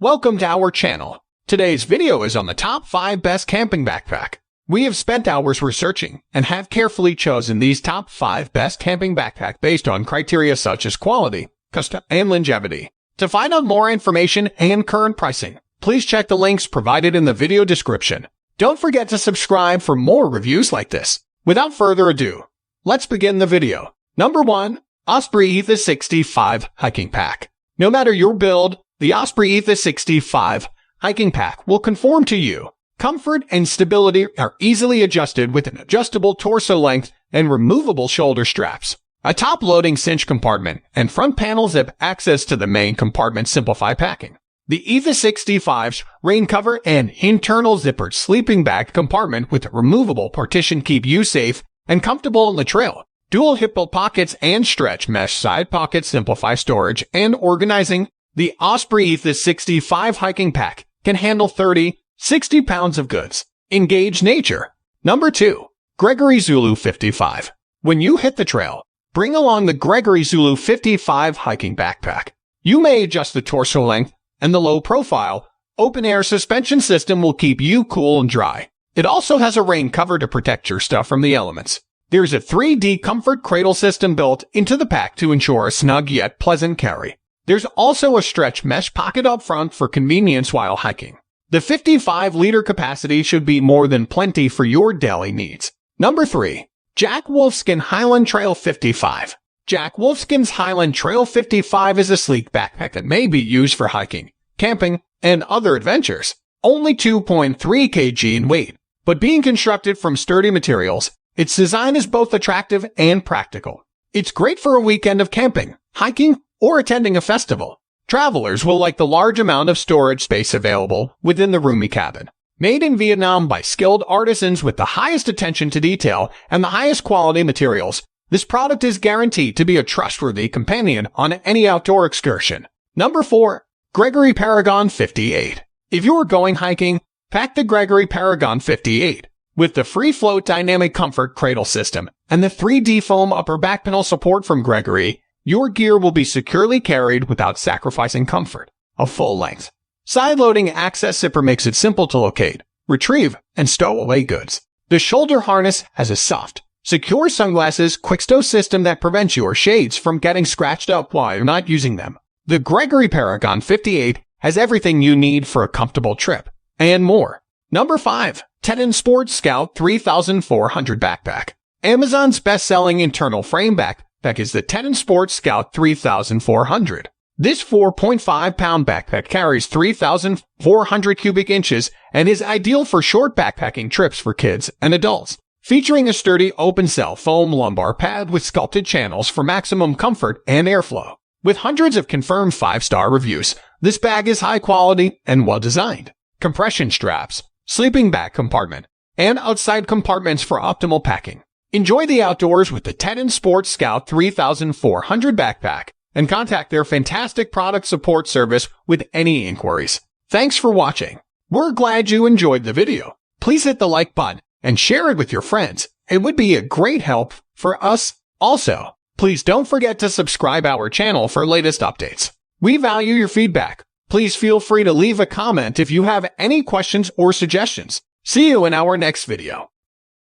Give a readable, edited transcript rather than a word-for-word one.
Welcome to our channel. Today's video is on the top 5 best camping backpack. We have spent hours researching and have carefully chosen these top 5 best camping backpack based on criteria such as quality, custom, and longevity. To find out more information and current pricing, please check the links provided in the video description. Don't forget to subscribe for more reviews like this. Without further ado, let's begin the video. Number 1. Osprey Aether 65 Hiking Pack. No matter your build, the Osprey Aether 65 Hiking Pack will conform to you. Comfort and stability are easily adjusted with an adjustable torso length and removable shoulder straps. A top-loading cinch compartment and front panel zip access to the main compartment simplify packing. The Aether 65's rain cover and internal zippered sleeping bag compartment with a removable partition keep you safe and comfortable on the trail. Dual hip pockets and stretch mesh side pockets simplify storage and organizing. The Osprey Aether 65 Hiking Pack can handle 30-60 pounds of goods. Engage nature. Number 2. Gregory Zulu 55. When you hit the trail, bring along the Gregory Zulu 55 Hiking Backpack. You may adjust the torso length, and the low-profile, open-air suspension system will keep you cool and dry. It also has a rain cover to protect your stuff from the elements. There's a 3D Comfort Cradle system built into the pack to ensure a snug yet pleasant carry. There's also a stretch mesh pocket up front for convenience while hiking. The 55-liter capacity should be more than plenty for your daily needs. Number 3. Jack Wolfskin Highland Trail 55. Jack Wolfskin's Highland Trail 55 is a sleek backpack that may be used for hiking, camping, and other adventures. Only 2.3 kg in weight, but being constructed from sturdy materials, its design is both attractive and practical. It's great for a weekend of camping, hiking, or attending a festival. Travelers will like the large amount of storage space available within the roomy cabin. Made in Vietnam by skilled artisans with the highest attention to detail and the highest quality materials, this product is guaranteed to be a trustworthy companion on any outdoor excursion. Number 4. Gregory Paragon 58. If you're going hiking, pack the Gregory Paragon 58. With the FreeFloat dynamic Comfort Cradle system and the 3D foam upper back panel support from Gregory, your gear will be securely carried without sacrificing comfort. A full-length side-loading access zipper makes it simple to locate, retrieve, and stow away goods. The shoulder harness has a soft, secure sunglasses quick stow system that prevents your shades from getting scratched up while you're not using them. The Gregory Paragon 58 has everything you need for a comfortable trip, and more. Number 5. TETON Sport Scout 3400 Backpack. Amazon's best-selling internal frame backpack is the TETON Sport Scout 3400. This 4.5-pound backpack carries 3,400 cubic inches and is ideal for short backpacking trips for kids and adults. Featuring a sturdy open-cell foam lumbar pad with sculpted channels for maximum comfort and airflow. With hundreds of confirmed 5-star reviews, this bag is high quality and well-designed. Compression straps, sleeping bag compartment, and outside compartments for optimal packing. Enjoy the outdoors with the TETON Sport Scout 3400 Backpack and contact their fantastic product support service with any inquiries. Thanks for watching. We're glad you enjoyed the video. Please hit the like button and share it with your friends. It would be a great help for us. Also, please don't forget to subscribe our channel for latest updates. We value your feedback. Please feel free to leave a comment if you have any questions or suggestions. See you in our next video.